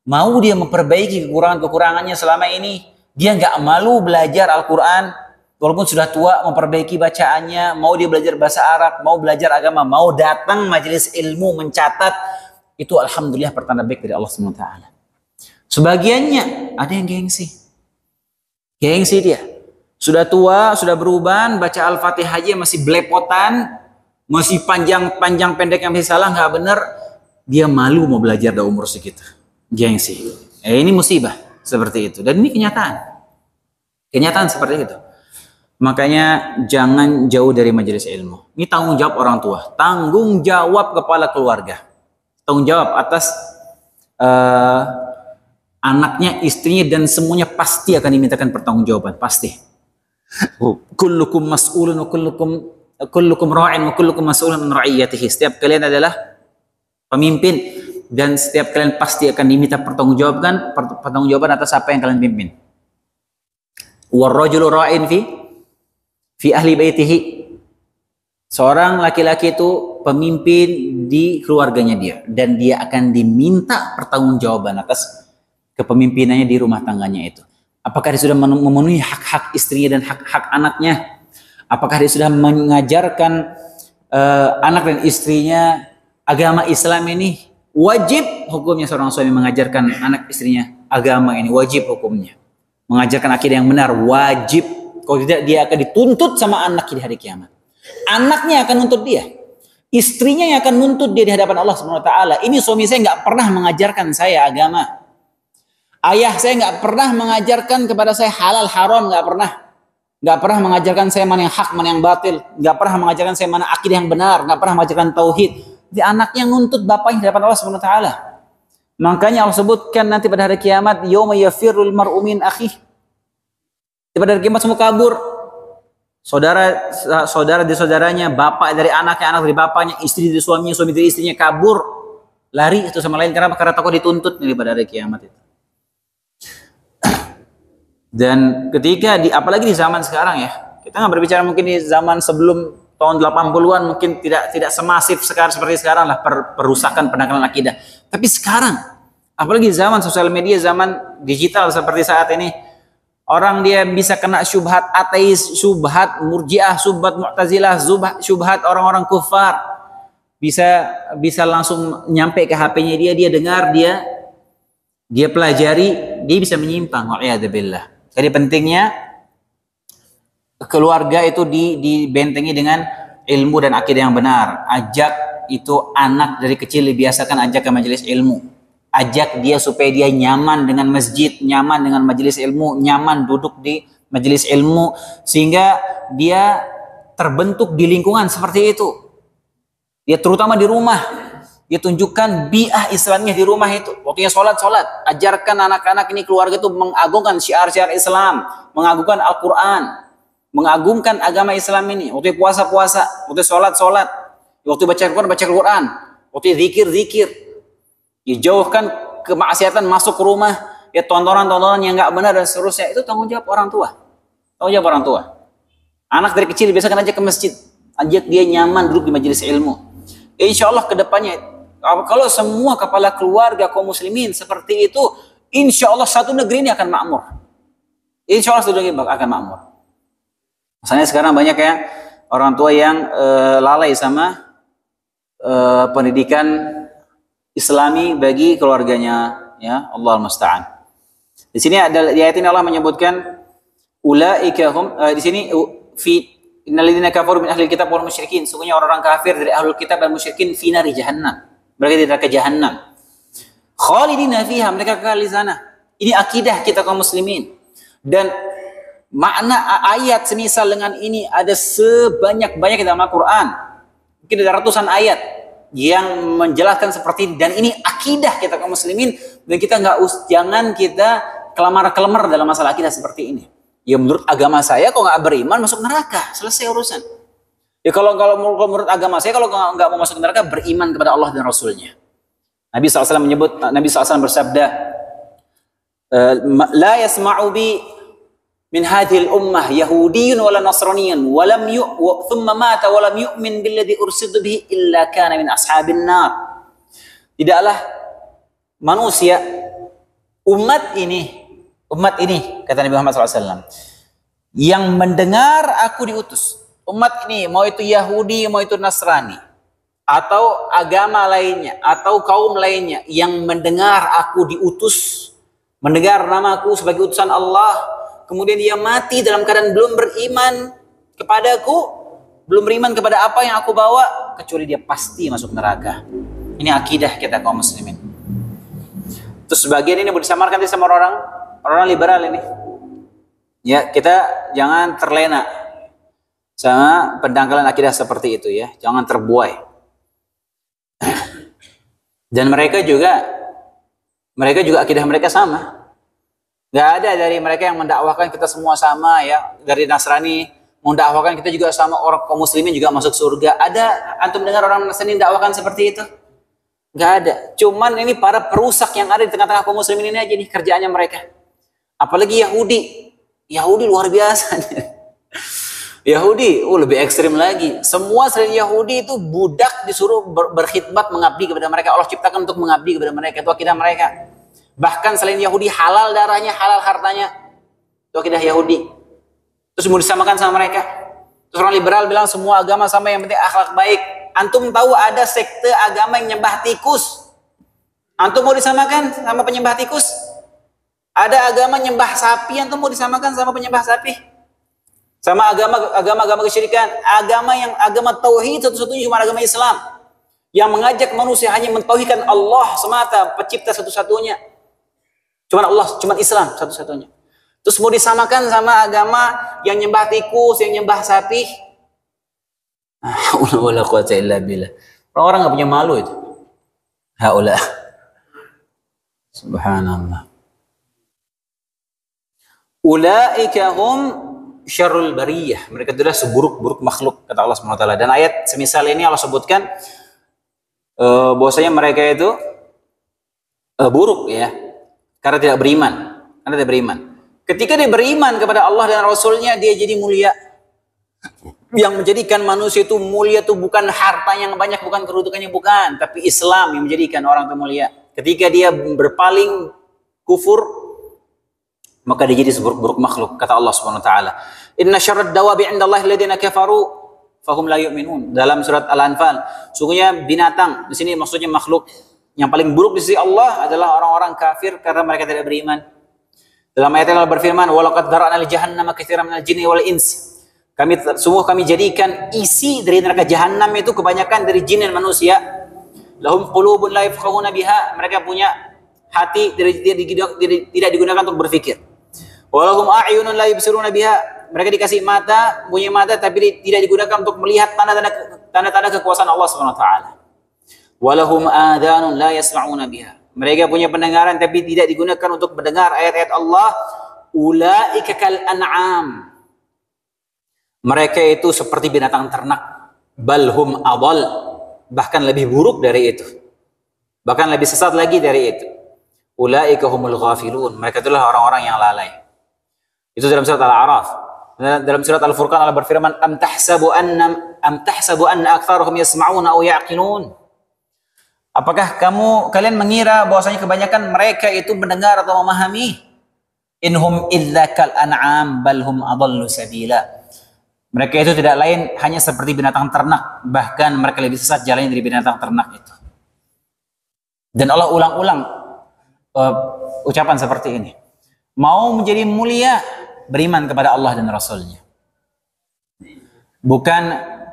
mau dia memperbaiki kekurangannya selama ini. Dia nggak malu belajar Al-Quran walaupun sudah tua, memperbaiki bacaannya, mau dia belajar bahasa Arab, mau belajar agama, mau datang majelis ilmu mencatat. Itu alhamdulillah pertanda baik dari Allah SWT. Sebagiannya ada yang gengsi. Gengsi dia. Sudah tua, sudah beruban, baca Al-Fatihah aja masih belepotan, masih panjang pendek yang masih salah, nggak benar. Dia malu mau belajar dah umur segitu. Gengsi. Ini musibah seperti itu. Dan ini kenyataan. Kenyataan seperti itu. Makanya jangan jauh dari majelis ilmu. Ini tanggung jawab orang tua. Tanggung jawab kepala keluarga. Tanggung jawab atas anaknya, istrinya, dan semuanya pasti akan dimintakan pertanggungjawaban, pasti. Kullukum mas'ulun wa kullukum ra'in wa kullukum mas'ulun an ra'iyatihi. Setiap kalian adalah pemimpin dan setiap kalian pasti akan diminta pertanggungjawaban atas apa yang kalian pimpin. Warrajulu ra'in fi ahli baitihi. Seorang laki-laki itu pemimpin di keluarganya dia dan dia akan diminta pertanggungjawaban atas kepemimpinannya di rumah tangganya itu. Apakah dia sudah memenuhi hak-hak istrinya dan hak-hak anaknya? Apakah dia sudah mengajarkan anak dan istrinya agama Islam ini? Wajib hukumnya seorang suami mengajarkan anak istrinya agama ini, wajib hukumnya. Mengajarkan akidah yang benar, wajib. Kalau tidak dia akan dituntut sama anak di hari kiamat. Anaknya akan nuntut dia. Istrinya yang akan nuntut dia di hadapan Allah SWT. Ini suami saya nggak pernah mengajarkan saya agama. Ayah saya nggak pernah mengajarkan kepada saya halal haram, nggak pernah mengajarkan saya mana yang hak, mana yang batil, nggak pernah mengajarkan saya mana akidah yang benar, nggak pernah mengajarkan tauhid. Di anaknya nuntut bapaknya di hadapan Allah Subhanahu wa taala. Makanya Allah sebutkan nanti pada hari kiamat, yauma yafirrul mar'u min akhih. Pada hari kiamat semua kabur. saudara dari saudaranya, bapak dari anaknya, anak dari bapaknya, istri dari suaminya, suami dari istrinya kabur, lari itu sama lain. Kenapa? Karena takut dituntut nih pada hari kiamat itu. Dan ketika apalagi di zaman sekarang ya, kita nggak berbicara mungkin di zaman sebelum tahun 80-an mungkin tidak semasif sekarang seperti sekarang lah perusakan pendangkalan akidah. Tapi sekarang, apalagi di zaman sosial media, zaman digital seperti saat ini, orang dia bisa kena syubhat ateis, syubhat murjiah, syubhat mu'tazilah, syubhat orang-orang kufar. Bisa langsung nyampe ke HP-nya dia dengar, dia pelajari, dia bisa menyimpang. Wa'iyadzubillah. Jadi pentingnya keluarga itu dibentengi dengan ilmu dan akidah yang benar. Ajak itu anak dari kecil dibiasakan ajak ke majelis ilmu. Ajak dia supaya dia nyaman dengan masjid, nyaman dengan majelis ilmu, nyaman duduk di majelis ilmu, sehingga dia terbentuk di lingkungan seperti itu. Dia terutama di rumah, dia tunjukkan bi'ah Islamnya di rumah itu. Waktunya sholat, ajarkan anak-anak ini, keluarga itu mengagungkan syiar-syiar Islam, mengagungkan Al-Quran, mengagungkan agama Islam ini. Waktu puasa, waktu sholat, waktu baca Quran, waktu zikir. Dijauhkan kemaksiatan masuk ke rumah, ya tontonan-tontonan yang nggak benar dan seterusnya. Itu tanggung jawab orang tua. Anak dari kecil biasakan aja ke masjid, ajak dia nyaman duduk di majelis ilmu. Insya Allah kedepannya, kalau semua kepala keluarga kaum muslimin seperti itu, insya Allah satu negeri ini akan makmur. Insya Allah satu negeri akan makmur. Misalnya sekarang banyak ya orang tua yang lalai sama pendidikan Islami bagi keluarganya, ya Allah musta'an. Di sini ada di ayat ini Allah menyebutkan ulaika hum, di sini fi innalladzina kafaru min ahlil kitab wal musyrikin, sungguhnya orang-orang kafir dari ahlul kitab dan musyrikin fi nari jahannam, mereka di neraka jahannam, khalidina fiha, mereka kekal di sana. Ini akidah kita kaum muslimin. Dan makna ayat semisal dengan ini ada sebanyak-banyak dalam Al-Quran. Mungkin ada ratusan ayat yang menjelaskan seperti ini, dan ini akidah kita kaum muslimin, dan kita jangan kita kelemar dalam masalah akidah seperti ini. Ya menurut agama saya kalau nggak beriman masuk neraka, selesai urusan. Ya kalau menurut agama saya kalau nggak mau masuk neraka, beriman kepada Allah dan Rasulnya. Nabi SAW bersabda, la yasma'u bi min hadhil ummah yahudiyyun wala nasraniyyun walam thumma mata walam yu'min billadhi ursidu bihi illa kana min ashabin nar. Tidaklah manusia umat ini kata Nabi Muhammad SAW, yang mendengar aku diutus, umat ini mau itu Yahudi, mau itu Nasrani, atau agama lainnya, atau kaum lainnya, yang mendengar aku diutus, mendengar namaku sebagai utusan Allah, kemudian dia mati dalam keadaan belum beriman kepadaku, belum beriman kepada apa yang aku bawa, kecuali dia pasti masuk neraka. Ini akidah kita kaum muslimin. Terus sebagian ini mau disamarkan sama orang liberal ini. Ya, kita jangan terlena sama pendangkalan akidah seperti itu ya. Jangan terbuai. Dan mereka juga akidah mereka sama. Gak ada dari mereka yang mendakwahkan kita semua sama ya. Dari Nasrani mendakwahkan kita juga sama, orang kaum muslimin juga masuk surga. Ada antum dengar orang Nasrani mendakwahkan seperti itu? Gak ada. Cuman ini para perusak yang ada di tengah-tengah kaum muslimin ini aja nih kerjaannya mereka. Apalagi Yahudi luar biasa. Yahudi lebih ekstrim lagi. Semua selain Yahudi itu budak disuruh berkhidmat, mengabdi kepada mereka. Allah ciptakan untuk mengabdi kepada mereka. Itu akidah mereka. Bahkan selain Yahudi, halal darahnya, halal hartanya. Itu akidah Yahudi. Terus mau disamakan sama mereka. Terus orang liberal bilang semua agama sama, yang penting akhlak baik. Antum tahu ada sekte agama yang nyembah tikus. Antum mau disamakan sama penyembah tikus? Ada agama nyembah sapi, antum mau disamakan sama penyembah sapi? Sama agama kesyirikan, agama tauhid satu-satunya cuma agama Islam yang mengajak manusia hanya mentauhidkan Allah semata, pencipta satu-satunya. Cuma Islam satu-satunya. Terus mau disamakan sama agama yang nyembah tikus, yang nyembah sapi? Wala quwwata illa billah. Orang-orang enggak punya malu itu. Haula. Subhanallah. Ulaika hum syarrul bariyah. Mereka adalah seburuk-buruk makhluk, kata Allah Subhanahu wa taala. Dan ayat semisal ini Allah sebutkan bahwasanya mereka itu buruk ya, karena tidak beriman. Karena tidak beriman. Ketika dia beriman kepada Allah dan Rasulnya, dia jadi mulia. Yang menjadikan manusia itu mulia itu bukan harta yang banyak, bukan kedudukannya, bukan, tapi Islam yang menjadikan orang itu mulia. Ketika dia berpaling kufur, maka dia jadi seburuk-buruk makhluk, kata Allah Subhanahu wa taala. Inna syarrad dawabi 'indallahi alladziina kafaru fahum la yu'minun. Dalam surat Al-Anfal, sungguhnya binatang, di sini maksudnya makhluk yang paling buruk di sisi Allah adalah orang-orang kafir karena mereka tidak beriman. Dalam ayat Allah berfirman, "Wa laqad dzara'na li jahannama katsiran minal jinni wal ins." Kami jadikan isi dari neraka jahanam itu kebanyakan dari jin dan manusia. Lahum qulubun la yafqahuna biha. Mereka punya hati tidak digunakan untuk berfikir. Walahum a'yunun la yubsiruna biha. Mereka dikasih mata, punya mata tapi tidak digunakan untuk melihat tanda-tanda kekuasaan Allah Subhanahu wa taala. Walahum adhanun la yasma'una biha. Mereka punya pendengaran tapi tidak digunakan untuk mendengar ayat-ayat Allah. Ulaika kal an'am. Mereka itu seperti binatang ternak. Balhum adal. Bahkan lebih buruk dari itu. Bahkan lebih sesat lagi dari itu. Ulaika humul ghafilun. Mereka itulah orang-orang yang lalai. Itu dalam surat Al-A'raf. Dalam surat Al-Furqan Allah berfirman, Am tahsabu anna aktsarahum yasma'una aw ya'qilun. Apakah kalian mengira bahwasanya kebanyakan mereka itu mendengar atau memahami? Inhum illa kal an'am balhum adallu sabila. Mereka itu tidak lain hanya seperti binatang ternak, bahkan mereka lebih sesat jalannya dari binatang ternak itu. Dan Allah ulang-ulang ucapan seperti ini. Mau menjadi mulia, beriman kepada Allah dan Rasulnya. Bukan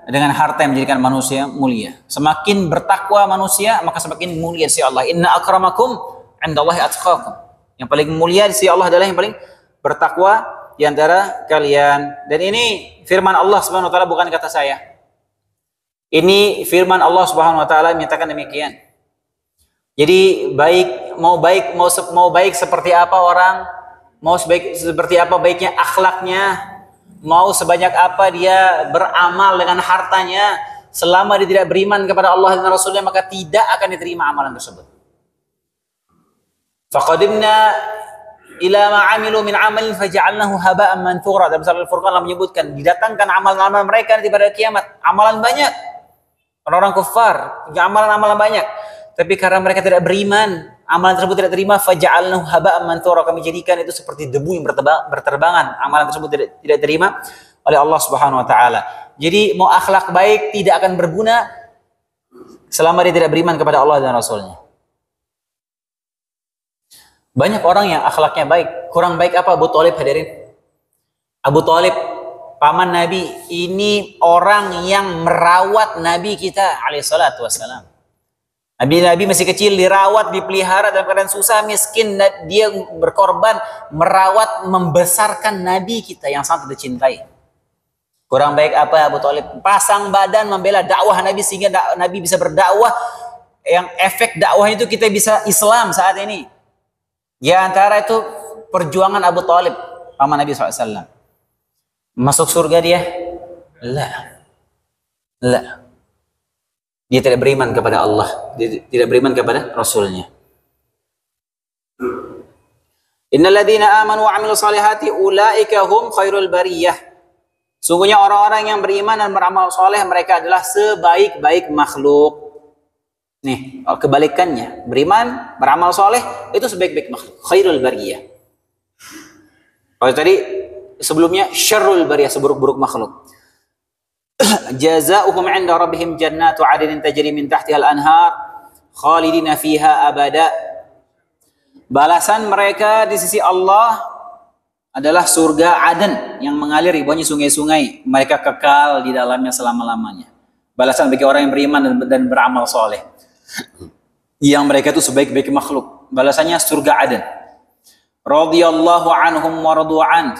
dengan harta yang menjadikan manusia mulia. Semakin bertakwa manusia, maka semakin mulia di sisi Allah. Inna akramakum 'indallahi atqakum. Yang paling mulia di sisi Allah adalah yang paling bertakwa di antara kalian. Dan ini firman Allah Subhanahu wa taala, bukan kata saya. Ini firman Allah Subhanahu wa taala menyatakan demikian. Jadi mau baik seperti apa orang, mau seperti apa baiknya akhlaknya, mau sebanyak apa dia beramal dengan hartanya, selama dia tidak beriman kepada Allah dan Rasulnya, maka tidak akan diterima amalan tersebut. Faqadimna ila ma'amilu min amalin faja'alnahu haba'an manthura. Dalam surah Al-Furqan Allah menyebutkan didatangkan amalan-amalan mereka nanti pada kiamat. Amalan banyak. Orang-orang kufar punya amalan-amalan banyak. Tapi karena mereka tidak beriman, amalan tersebut tidak terima, faja'alnahu haba'an manthura. Kami jadikan itu seperti debu yang berterbangan. Amalan tersebut tidak terima oleh Allah Subhanahu wa taala. Jadi mau akhlak baik tidak akan berguna selama dia tidak beriman kepada Allah dan Rasulnya. Banyak orang yang akhlaknya baik. Kurang baik apa? Abu Thalib, hadirin. Abu Thalib, paman Nabi, ini orang yang merawat Nabi kita alaihissalatu wassalam. Nabi masih kecil, dirawat, dipelihara dalam keadaan susah, miskin. Dia berkorban merawat, membesarkan Nabi kita yang sangat dicintai. Kurang baik apa Abu Thalib? Pasang badan membela dakwah Nabi sehingga Nabi bisa berdakwah. Yang efek dakwahnya itu kita bisa Islam saat ini. Di antara itu perjuangan Abu Thalib, paman Nabi SAW. Masuk surga dia? La. Dia tidak beriman kepada Allah. Dia tidak beriman kepada Rasulnya. Innal ladzina amanu wa 'amilus salihati ulaika hum khairul bariyah. Sungguhnya orang-orang yang beriman dan beramal soleh, mereka adalah sebaik-baik makhluk. Nih, kebalikannya, beriman, beramal soleh, itu sebaik-baik makhluk. Khairul bariyah. Kalau tadi sebelumnya syarrul bariyah, seburuk-buruk makhluk. Jazaohum 'inda rabbihim jannatu 'adnin tajri min tahtiha al-anhar khalidina fiha abada. Balasan mereka di sisi Allah adalah surga Aden yang mengalir di bawahnya sungai-sungai. Mereka kekal di dalamnya selama-lamanya. Balasan bagi orang yang beriman dan beramal soleh. Yang mereka itu sebaik-baik makhluk. Balasannya surga Aden. Radhiyallahu anhum wa radu an.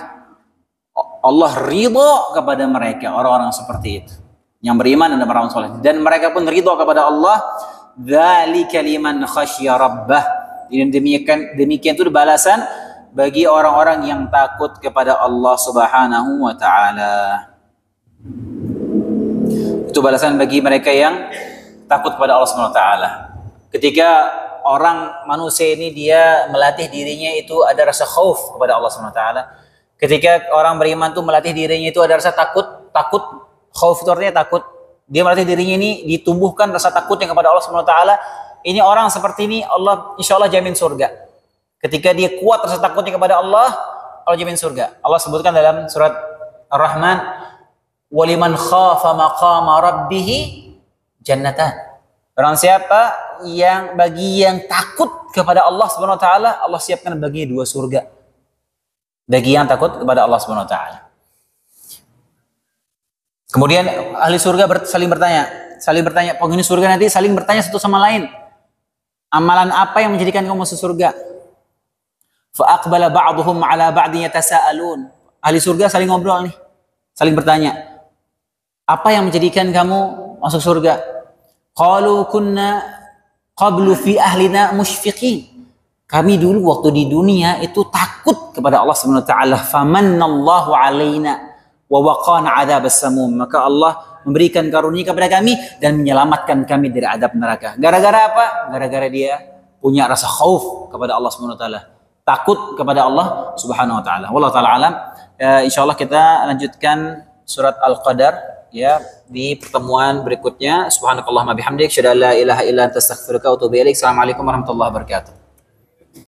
Allah ridha kepada mereka, orang-orang seperti itu, yang beriman dan beramal soleh. Dan mereka pun ridha kepada Allah. Dzalika liman khasyya rabbah. Demikian itu balasan bagi orang-orang yang takut kepada Allah Subhanahu wa taala. Itu balasan bagi mereka yang takut kepada Allah Subhanahu wa taala. Ketika orang manusia ini dia melatih dirinya itu ada rasa khauf kepada Allah Subhanahu wa taala. Ketika orang beriman itu melatih dirinya itu ada rasa takut, khauf itu artinya takut. Dia melatih dirinya ini ditumbuhkan rasa takutnya kepada Allah Subhanahu wa taala. Ini orang seperti ini Allah insyaallah jamin surga. Ketika dia kuat rasa takutnya kepada Allah, Allah jamin surga. Allah sebutkan dalam surat Ar-Rahman, "Waliman khafa maqama rabbih jannatan." Barang siapa yang bagi yang takut kepada Allah Subhanahu wa taala, Allah siapkan baginya 2 surga. Bagi yang takut kepada Allah Subhanahu wa taala. Kemudian ahli surga saling bertanya, penghuni surga nanti saling bertanya satu sama lain. Amalan apa yang menjadikan kamu masuk surga? Fa aqbala ba'dhum 'ala ba'din yatasaalun. Ahli surga saling ngobrol nih, saling bertanya. Apa yang menjadikan kamu masuk surga? Qalu kunna qablu fi ahlina musyfiqin. Kami dulu waktu di dunia itu takut kepada Allah Subhanahu wa taala. Famannallahu 'alaina wa waqana 'adzabas samum. Maka Allah memberikan karunia kepada kami dan menyelamatkan kami dari adab neraka. Gara-gara apa? Gara-gara dia punya rasa khauf kepada Allah Subhanahu wa taala. Takut kepada Allah Subhanahu wa taala. Wallahu taala alam. Insyaallah kita lanjutkan surat Al-Qadar ya di pertemuan berikutnya. Subhanakallahumma bihamdik, asyhadu an la ilaha illa anta astaghfiruka wa atubu ilaik. Assalamualaikum warahmatullahi wabarakatuh.